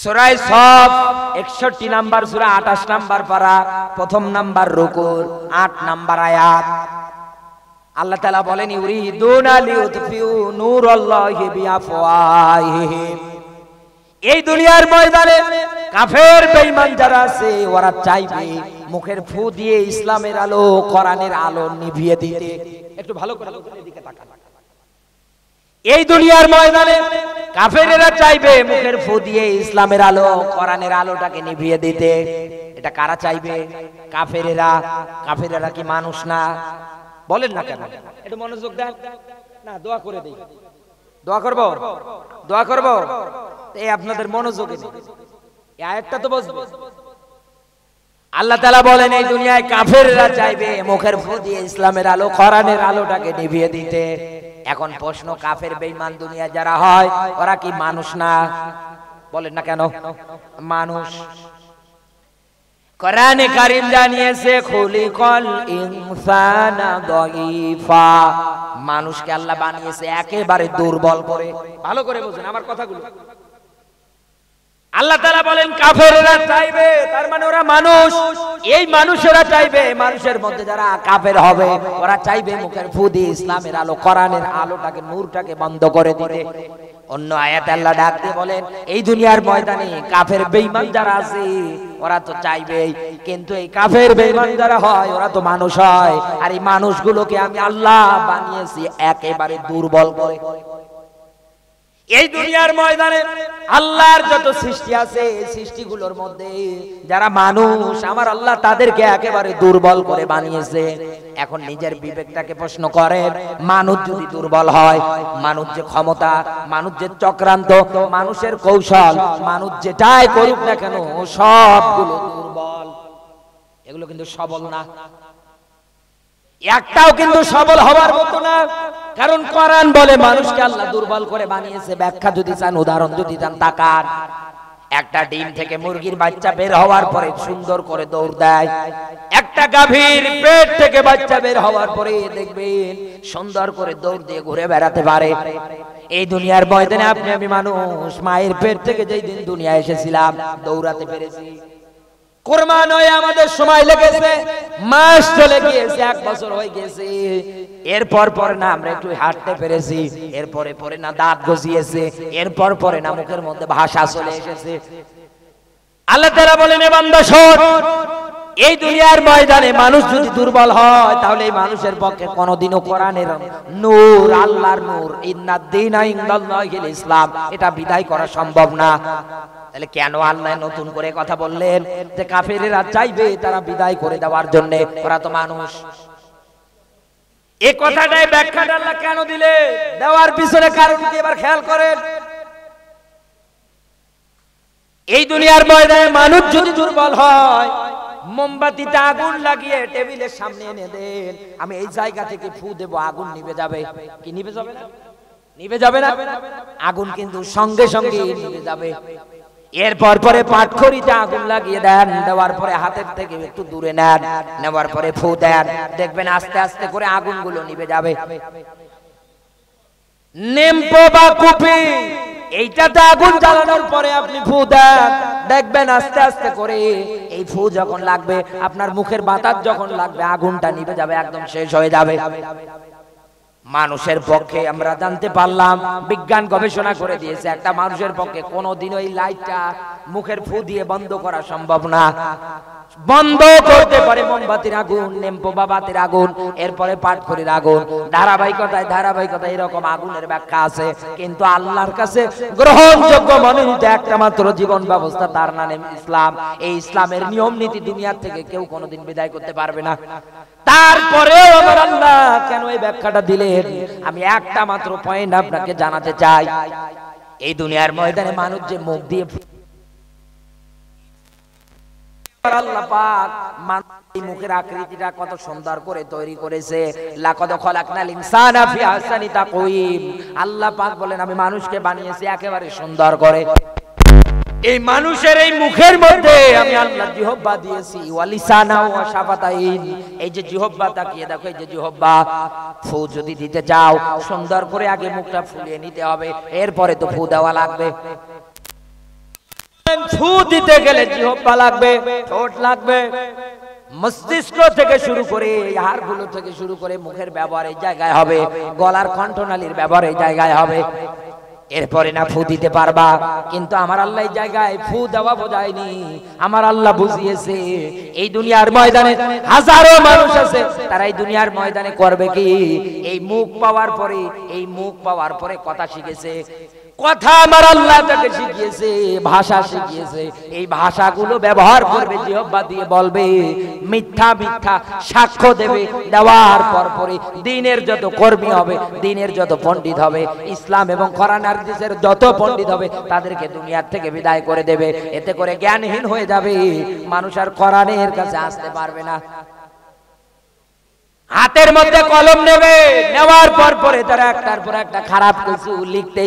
সূরা সফ 61 নাম্বার সূরা, 28 নাম্বার পারা, 1ম নাম্বার রুকুর, 8 নাম্বার আয়াত। আল্লাহ তাআলা বলেন, ইউরিদুনা লিইউতফিউ নূরাল্লাহি বিআফওয়াহিহিম। এই দুনিয়ার ময়দানে কাফের বেঈমান যারা আছে, ওরা চাইবে মুখের ফু দিয়ে ইসলামের আলো, কোরআনের আলো নিভিয়ে দিতে। একটু ভালো করে এদিকে তাকান। এই দুনিয়ার ময়দানে কাফেরেরা চাইবে মুখের ফু দিয়ে ইসলামের আলো, কোরআনের আলোটাকে নিভিয়ে দিতে। এটা কারা চাইবে? কাফেরেরা। কাফেরেরা কি মানুষ না? বলেন না কেন? একটু মনোযোগ দেন না, দোয়া করে দেই। দোয়া করব। এই আপনাদের মনোযোগে নেই, এই আয়াতটা তো বুঝবে। আল্লাহ তাআলা বলেন এই দুনিয়ায় কাফেররা চাইবে মুখের ফু দিয়ে ইসলামের আলো, কোরআনের আলোটাকে নিভিয়ে দিতে। এখন প্রশ্ন, কাফের বেঈমান দুনিয়া যারা হয়, ওরা কি মানুষ না? বলেন না কেন? মানুষ। কোরআনে কারীম জানিয়েছে, খুলিকাল ইনসানা দাঈফা, মানুষকে আল্লাহ বানিয়েছে একেবারে দুর্বল করে। ভালো করে বুঝুন আমার কথাগুলো। আল্লাহ তাআলা বলেন কাফেররা চাইবে, তার মানে ওরা মানুষ। এই মানুষেরা চাইবে, মানুষের মধ্যে যারা কাফের হবে, ওরা চাইবে মুখের ফু দিয়ে ইসলামের আলো, কোরআনের আলোটাকে, নূরটাকে বন্ধ করে দিতে। অন্য আয়াতে আল্লাহ ডাক দিয়ে বলেন, এই দুনিয়ার ময়দানে কাফের বেঈমান যারা আছে, ওরা তো চাইবেই, কিন্তু এই কাফের বেঈমান যারা হয়, ওরা তো মানুষ হয়। আর এই মানুষগুলোকে আমি আল্লাহ বানিয়েছি একেবারে দুর্বল করে। এই দুনিয়ার ময়দানে আল্লাহর যত সৃষ্টি আছে, এই সৃষ্টিগুলোর মধ্যে যারা মানুষ, আমার আল্লাহ তাদেরকে একেবারে দুর্বল করে বানিয়েছে। এখন নিজের বিবেকটাকে প্রশ্ন করেন, মানুষ যদি দুর্বল হয়, মানুষ যে ক্ষমতা, মানুষ যে চক্রান্ত, মানুষের কৌশল, মানুষ যেটাই করুক না কেন, সবগুলো দুর্বল। এগুলো কিন্তু সবল না, একটাও কিন্তু সবল হওয়ার মতো না। কারণ কোরআন বলে মানুষকে আল্লাহ দুর্বল করে বানিয়েছে। ব্যাখ্যা যদি চান, উদাহরণ যদি চান, তাকান। একটা ডিম থেকে মুরগির বাচ্চা বের হওয়ার পরে সুন্দর করে দৌড় দেয়। একটা গাভীর পেট থেকে বাচ্চা বের হওয়ার পরে দেখবেন সুন্দর করে দৌড় দিয়ে ঘুরে বেড়াতে পারে। এই দুনিয়ার ময়দানে আপনি আমি মানুষ মায়ের পেট থেকে যেই দিন দুনিয়া এসেছিলাম দৌড়াতে পেরেছি। কোরবান হয়ে আমাদের সময় লেগেছে, মাস চলে গিয়েছে, 1 বছর হয়ে গেছে। এরপর পরে না আমরা একটু হাঁটতে পেরেছি, এরপরে পরে না দাঁত গজিয়েছে, এরপর পরে না মুখের মধ্যে ভাষা চলে এসেছে। আল্লাহ তাআলা বলেন, এ বান্দা শোন, এই দুনিয়ার ময়দানে মানুষ যদি দুর্বল হয় তাহলে এই মানুষের পক্ষে কোনোদিনও কোরআনের নূর, আল্লাহর নূর, ইন্নাদ-দীনা ইনদাল্লাহিল ইসলাম, এটা বিদায় করা সম্ভব না। তাহলে কেন আল্লাহ নতুন করে কথা বললেন যে কাফেরেরা চাইবে তারা বিদায় করে দেওয়ার জন্য? ওরা তো মানুষ। এই কথাটাই ব্যাখ্যাটা আল্লাহ কেন দিলে, দেওয়ার পিছনে কারণ কি এবার খেয়াল করেন। এই দুনিয়ার ময়দানে মানুষ যদি দুর্বল হয়, মোমবাতিতে আগুন লাগিয়ে টেবিলের সামনে এনে দেন, আমি এই জায়গা থেকে ফু দেব, আগুন নিভে যাবে কি নিভে যাবে না? নিভে যাবে না? আগুন কিন্তু সঙ্গে সঙ্গে নিভে যাবে। এরপর পরে পাটখড়িতে আগুন লাগিয়ে দেন, দেওয়ার পরে হাতের থেকে একটু দূরে নেন, নেওয়ার পরে ফু দেন, দেখবেন আস্তে আস্তে করে আগুনগুলো নিভে যাবে। নেমপো বা কুপি, এইটাতে আগুন জ্বালানোর পরে আপনি ফু দেন, দেখবেন আস্তে আস্তে করে এই ফু যখন লাগবে, আপনার মুখের বাতাস যখন লাগবে, আগুনটা নিভে যাবে, একদম শেষ হয়ে যাবে। মানুষের পক্ষে আমরা জানতে পারলাম, বিজ্ঞান গবেষণা করে দিয়েছে, একটা মানুষের পক্ষে কোনোদিনও এই লাইটটা মুখের ফু দিয়ে বন্ধ করা সম্ভব না। বন্ধ করতে পারে মোমবাতির আগুন, নেমপো বা বাতির আগুন, এরপরে পাটখড়ির আগুন, ধারাবাহিকতায় এরকম আগুনের ব্যাখ্যা আছে। কিন্তু আল্লাহর কাছে গ্রহণযোগ্য মনোনীত একটা মাত্র জীবন ব্যবস্থা, তার নাম ইসলাম। এই ইসলামের নিয়ম নীতি দুনিয়ার থেকে কেউ কোনোদিন বিদায় করতে পারবে না। তারপরেও আমার আল্লাহ কেন এই ব্যাখ্যাটা দিলেন, আমি একটা মাত্র পয়েন্ট আপনাকে জানাতে চাই। এই দুনিয়ার ময়দানে মানুষ যে মুখ দিয়ে আল্লাহ পাক মানুষের মুখের আকৃতিটা কত সুন্দর করে তৈরি করেছে। লাকাদ খলাকনাল ইনসানা ফি আহসানি তাকওয়িম, আল্লাহ পাক বলেন আমি মানুষকে বানিয়েছি একেবারে সুন্দর করে। এই মানুষের এই মুখের মধ্যে আমি আল্লাহ জিহ্বা দিয়েছি, ওয়ালিসানা ওয়া শাফাতাইন। এই যে জিহ্বা, তাকিয়ে দেখো, এই যে জিহ্বা, ফু যদি দিতে যাও সুন্দর করে আগে মুখটা ফুলিয়ে নিতে হবে, এরপরে তো ফু দেওয়া লাগবে। ফু দিতে গেলে জিহ্বা লাগবে, ঠোঁট লাগবে, মস্তিষ্ক থেকে শুরু করে হাড়গুলো থেকে শুরু করে মুখের ব্যবহার এই জায়গায় হবে, গলার কণ্ঠনালীর ব্যবহার এই জায়গায় হবে, এরপরে না ফু দিতে পারবা। কিন্তু আমার আল্লাহ এই জায়গায় ফু দেওয়া বোঝায়নি, আমার আল্লাহ বুঝিয়েছে এই দুনিয়ার ময়দানে হাজারো মানুষ আছে, তারা এই দুনিয়ার ময়দানে করবে কি, এই মুখ পাওয়ার পরে কথা শিখেছে। কথা আমার আল্লাহ তাকে শিখিয়েছে, ভাষা শিখিয়েছে, এই ভাষাগুলো ব্যবহার করবে, জিহ্বা দিয়ে বলবে, মিথ্যা মিথ্যা সাক্ষ্য দেবে, দেওয়ার পর পরে দ্বীনের যত কর্মী হবে, দ্বীনের যত পণ্ডিত হবে, ইসলাম এবং কোরআন হাদিসের যত পণ্ডিত হবে, তাদেরকে দুনিয়ার থেকে বিদায় করে দেবে। এতে করে জ্ঞানহীন হয়ে যাবে, মানুষ আর কোরআনের কাছে আসতে পারবে না। হাতের মধ্যে কলম নেবে, নেওয়ার পর পরে তারা একটার পর একটা খারাপ কিছু লিখতে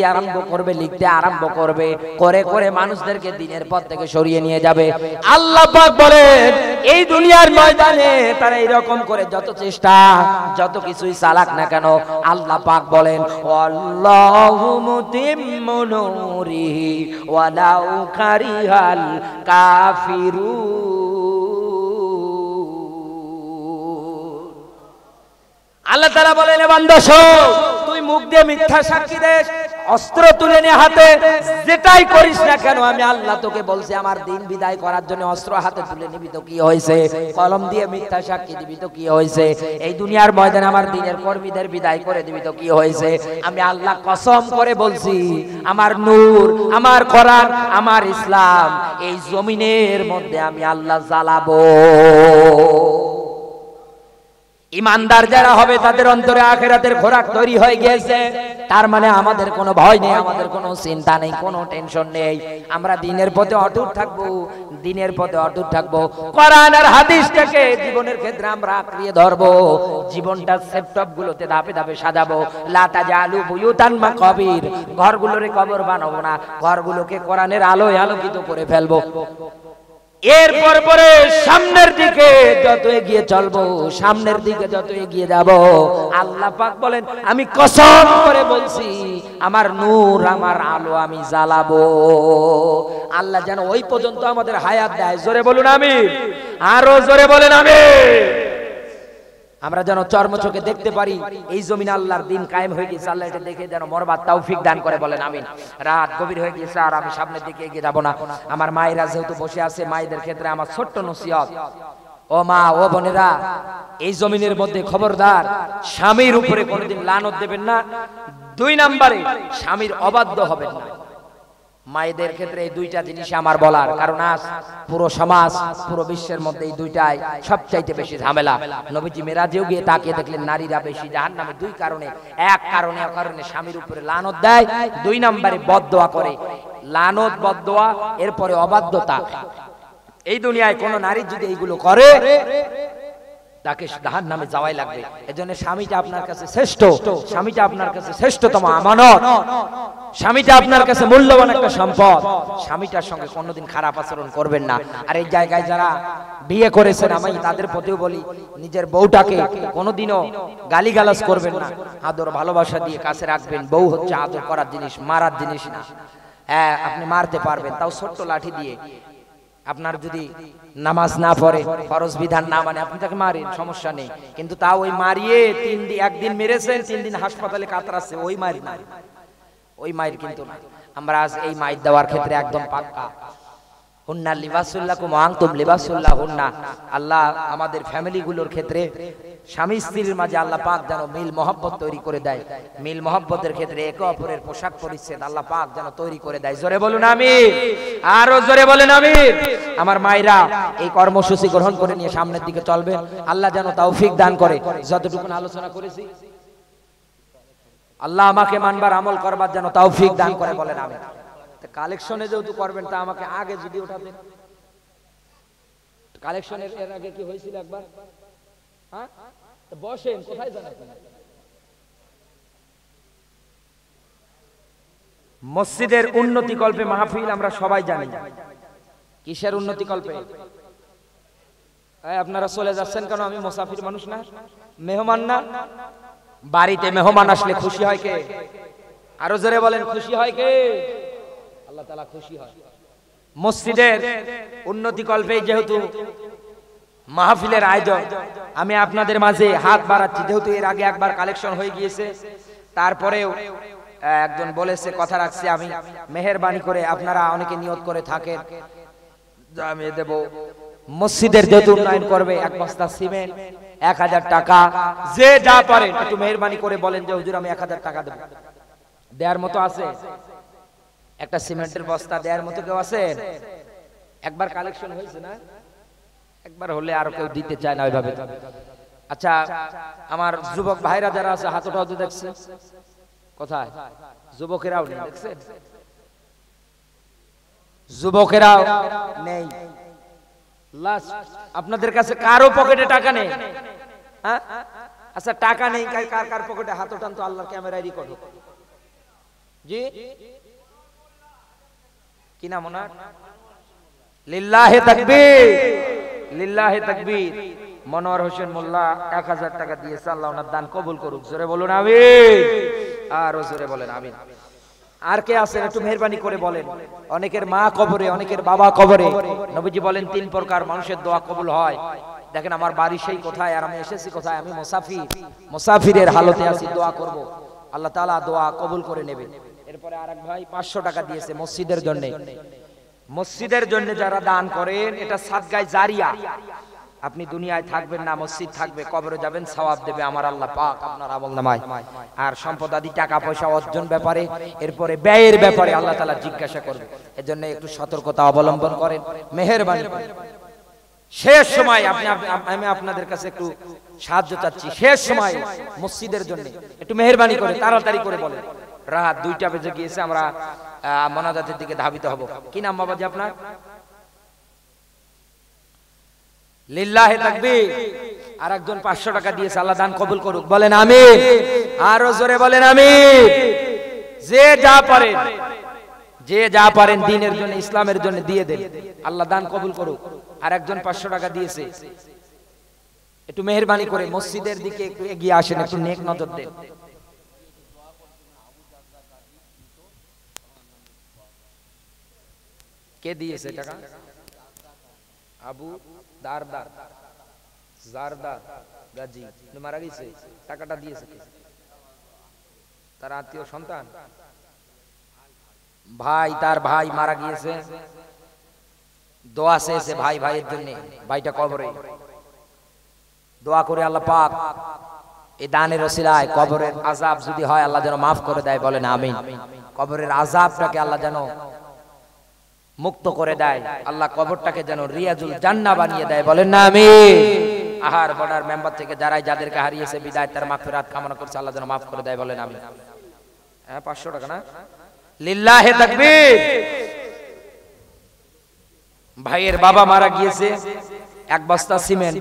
আরম্ভ করবে, করে করে মানুষদেরকে দ্বীনের পথ থেকে সরিয়ে নিয়ে যাবে। আল্লাহ পাক বলেন এই দুনিয়ার ময়দানে তারা এরকম করে যত চেষ্টা, যত কিছুই চালাক না কেন, আল্লাহ পাক বলেন আল্লাহু মুতিম্মু নূরিহি ওয়ালাউ কারিহাল কাফিরুন। আল্লাহ তাআলা বলেন, বান্দা শোন, তুই মুখ দিয়ে মিথ্যা সাক্ষী দেস, অস্ত্র তুলে নে হাতে, যেটাই করিস না কেন, আমি আল্লাহ তোকে বলছি আমার দিন বিদায় করার জন্য অস্ত্র হাতে তুলে নিবি তো কি হয়েছে, কলম দিয়ে মিথ্যা সাক্ষী দিবি তো কি হয়েছে, এই দুনিয়ার ময়দানে আমার দিনের কর্মীদের বিদায় করে দিবি তো কি হয়েছে। আমি আল্লাহ কসম করে বলছি, আমার নূর, আমার কোরআন, আমার ইসলাম এই জমিনের মধ্যে আমি আল্লাহ জ্বালাবো। ইমানদার যারা হবে তাদের অন্তরে আখিরাতের খোরাক তৈরি হয়ে গেছে, তার মানে আমাদের কোনো ভয় নেই, আমাদের কোনো চিন্তা নেই, কোনো টেনশন নেই, আমরা দ্বীনের পথে অটুট থাকবো, দিনের পথে অটুট থাকবো, কোরআন আর হাদিসটাকে জীবনের ক্ষেত্রে আমরা আঁকড়িয়ে ধরবো, জীবনটা সেটটপ গুলোতে ধাপে ধাপে সাজাবো। লা তাজালু বুয়ুতান মাকাবির, ঘরগুলোরে কবর বানাবো না, ঘরগুলোকে কোরআনের আলোয় আলোকিত করে ফেলবো। এরপর পরে সামনের দিকে যত এগিয়ে চলবো, সামনের দিকে যত এগিয়ে যাব, আল্লাহ পাক বলেন আমি কসম করে বলছি আমার নূর আমার আলো আমি জ্বালাবো। আল্লাহ যেন ওই পর্যন্ত আমাদের হায়াত দেয়, জোরে বলুন আমিন, আরো জোরে বলেন আমিন। আমরা যেন চর্মচোখে দেখতে পারি এই জমিন আল্লাহর দিন কায়েম হয়ে গেছে, আল্লাহ এটা দেখে যেন মরবার তৌফিক দান করে, বলেন আমিন। রাত গভীর হয়ে গেছে আর আমি সামনের দিকে এগিয়ে যাব না। আমার মায়েরা যেহেতু বসে আছে, মায়েদের ক্ষেত্রে আমার ছোট্ট নসিহত, ও মা ও বোনেরা, এই জমিনের মধ্যে খবরদার স্বামীর উপরে কোনোদিন লানত দেবেন না। 2 নম্বরে স্বামীর অবাধ্য হবেন না। মায়েদের ক্ষেত্রে এই 2টা জিনিস আমার বলার, কারণ আজ পুরো সমাজ পুরো বিশ্বের মধ্যে এই 2টাই সবচাইতে বেশি ঝামেলা। নবীজি মেরাজেও গিয়ে তাকিয়ে দেখলেন নারীরা বেশি জাহান্নামে 2 কারণে। এক কারণে স্বামীর উপরে লানত দেয়, 2 নম্বরে বদদোয়া করে। লানত বদদোয়া, এরপরে অবাধ্যতা। এই দুনিয়ায় কোন নারী যদি এইগুলো করে তাকে জাহান্নামে যাওয়াই লাগবে। এজন্য স্বামীটা আপনার কাছে শ্রেষ্ঠ, স্বামীটা আপনার কাছে শ্রেষ্ঠতম আমানত, স্বামীটা আপনার কাছে মূল্যবান একটা সম্পদ। স্বামীটার সঙ্গে কোনোদিন খারাপ আচরণ করবেন না। আর এই জায়গায় যারা বিয়ে করেছেন আমি তাদের প্রতিও বলি, নিজের বউটাকে কোনোদিনও গালিগালাজ করবেন না, আদর ভালোবাসা দিয়ে কাছে রাখবেন। বউ হচ্ছে আদর করার জিনিস, মারার জিনিস না। হ্যাঁ, আপনি মারতে পারবেন, তাও ছোট্ট লাঠি দিয়ে। আপনার যদি নামাজ না পড়ে, ফরজ বিধান না মানে, আপনি তাকে মারেন, সমস্যা নেই, কিন্তু তাও ওই মারিয়ে 3 দিন, একদিন মেরেছেন 3 দিন হাসপাতালে কাতরাচ্ছে, ওই মারি না, ওই মায়ের কিন্তু না। আমরা আজ এই মায়ের দেওয়ার ক্ষেত্রে একদম পাক্কা। হুন্না লিবাসুল্লাকুম ওয়া আনতুম লিবাসুল্লাহুন্না। আল্লাহ আমাদের ফ্যামিলি গুলোর ক্ষেত্রে স্বামী স্ত্রীর মাঝে আল্লাহ পাক যেন মিল মহব্বত তৈরি করে দেয়। মিল মহব্বতের ক্ষেত্রে একে অপরের পোশাক পরিচ্ছদ আল্লাহ পাক যেন তৈরি করে দেয়। জোরে বলুন আমিন, আরো জোরে বলেন আমিন। আমার মায়েরা এই কর্মসূচি গ্রহণ করে নিয়ে সামনের দিকে চলবে, আল্লাহ যেন তৌফিক দান করে। যতটুকু আলোচনা করেছি আল্লাহ আমাকে মানবার আমল করবার যেন তৌফিক দান করে, বলেন আমিন। কালেকশনে যেহেতু করবেন তা আমাকে আগে যদি ওঠাতেন। কালেকশনের এর আগে কি হয়েছিল একবার? হ্যাঁ, বসেন, কোথায় যান আপনি? মসজিদের উন্নতি কল্পে মাহফিল আমরা সবাই জানি। কিসের উন্নতি কল্পে? আপনারা চলে যাচ্ছেন কেন? আমি মুসাফির মানুষ না, মেহমান না? বাড়িতে মেহমান আসলে খুশি হয় কে? আরো জোরে বলেন, খুশি হয় কে? আল্লাহ তাআলা খুশি হয়। মসজিদের উন্নতি কল্পে যেহেতু মাহফিলের আয়োজন, আমি আপনাদের মাঝে হাত বাড়াচ্ছি। যেহেতু এর আগে একবার কালেকশন হয়ে গিয়েছে, তারপরেও একজন বলেছে, কথা রাখছি আমি, মেহেরবানি করে আপনারা অনেকে নিয়ত করে থাকেন আমি দেব। মসজিদের যেহেতু উন্নয়ন করবে, 1 বস্তা সিমেন্ট, 1000 টাকা, যে যা পারেন একটু মেহেরবানি করে বলেন যে হুজুর আমি 1000 টাকা দেব। দেওয়ার মতো আছে? একটা সিমেন্টের বস্তা দেওয়ার মতো কেউ আছেন? একবার কালেকশন হয়েছে না? একবার হলে আর কেউ দিতে চায় না ওইভাবে। আচ্ছা, আমার যুবক ভাইরা যারা আছে হাত উঠাও তো, দেখছেন কোথায়? যুবকেরাও নেই, দেখছেন? যুবকেরাও নেই। লাস্ট আপনাদের কাছে কারো পকেটে টাকা নেই? হ্যাঁ, আচ্ছা, টাকা নেই, কার কার পকেটে হাত ওঠান তো, আল্লাহর ক্যামেরায় রেকর্ড হোক। জি, কি নাম ওনার? লিল্লাহে তাকবীর, লিল্লাহে তাকবীর। মনোয়ার হোসেন মোল্লা 1000 টাকা দিয়েছে, আল্লাহ ওনার দান কবুল করুক। জোরে বলুন আমিন, আরো জোরে বলেন আমিন। আর কে আছেন একটু মেহেরবানি করে বলেন। অনেকের মা কবরে, অনেকের বাবা কবরে। নবীজি বলেন 3 প্রকার মানুষের দোয়া কবুল হয়। দেখেন আমার বাড়ি সেই কোথায়, আর আমি এসেছি কোথায়? আমি মুসাফির, মুসাফিরের হালতে আছি, দোয়া করব, আল্লাহ তাআলা দোয়া কবুল করে নেবে। এরপরে আরেক ভাই 500 টাকা দিয়েছে মসজিদের জন্য। মসজিদের জন্য যারা দান করেন এটা সাদগায়ে জারিয়া। আপনি দুনিয়ায় থাকবেন না, মসজিদ থাকবে, কবরে যাবেন, সওয়াব দেবে আমার আল্লাহ পাক আপনার আমলনামায়। আর সম্পদ আদি টাকা পয়সা অর্জন ব্যাপারে, এরপরে ব্যয়ের ব্যাপারে আল্লাহ তাআলা জিজ্ঞাসা করবে। এজন্য একটু সতর্কতা অবলম্বন করেন, মেহেরবানি করেন। শেষ সময় আমি আপনাদের কাছে একটু সাহায্য চাচ্ছি। শেষ সময় মসজিদের জন্য একটু মেহেরবানি করে তাড়াতাড়ি করে বলেন। রাত 2টা বেজে গিয়েছে, আমরা মোনাজাতের দিকে ধাবিত হব। কি নাম বাবাজি আপনার? লিল্লাহে তাকবীর। আর একজন 500 টাকা দিয়েছে, আল্লাহ দান কবুল করুক, বলেন আমিন। আরো জোরে বলেন আমিন। যে যা পারেন, যে যা পারেন দ্বীনের জন্য, ইসলামের জন্য দিয়ে দেন, আল্লাহ দান কবুল করুক। আর একজন 500 টাকা দিয়েছে, একটু মেহেরবানি করে মসজিদের দিকে একটু এগিয়ে আসেন, একটু নেক নজর দেন। কে দিয়েছে টাকা? আবু দারদার জারদার গাজী মারা গেছে, টাকাটা দিয়েছে কে? তার আত্মীয় সন্তান, ভাই, তার ভাই মারা গিয়েছে, দোয়া চেয়েছে ভাই, ভাইয়ের জন্য, ভাইটা কবরে। দোয়া করে আল্লাহ পাক এই দানের ওসিলায় কবরের আযাব যদি হয় আল্লাহ যেন মাফ করে দেয়, বলেন আমিন। কবরের আযাবটাকে আল্লাহ যেন মুক্ত করে দেয়, আল্লাহ কবরটাকে যেন রিয়াজুল জান্নাহ বানিয়ে দেয়, বলেন না আমিন। আহার বর্ডার মেম্বার থেকে যারাই যাদেরকে হারিয়েছে বিদায় তার মাগফিরাত কামনা করছে, আল্লাহ যেন মাফ করে দেয়, বলেন আমিন। হ্যাঁ 500 টাকা না? লিল্লাহে তাকবীর। ভাইয়ের বাবা মারা গিয়েছে, 1 বস্তা সিমেন্ট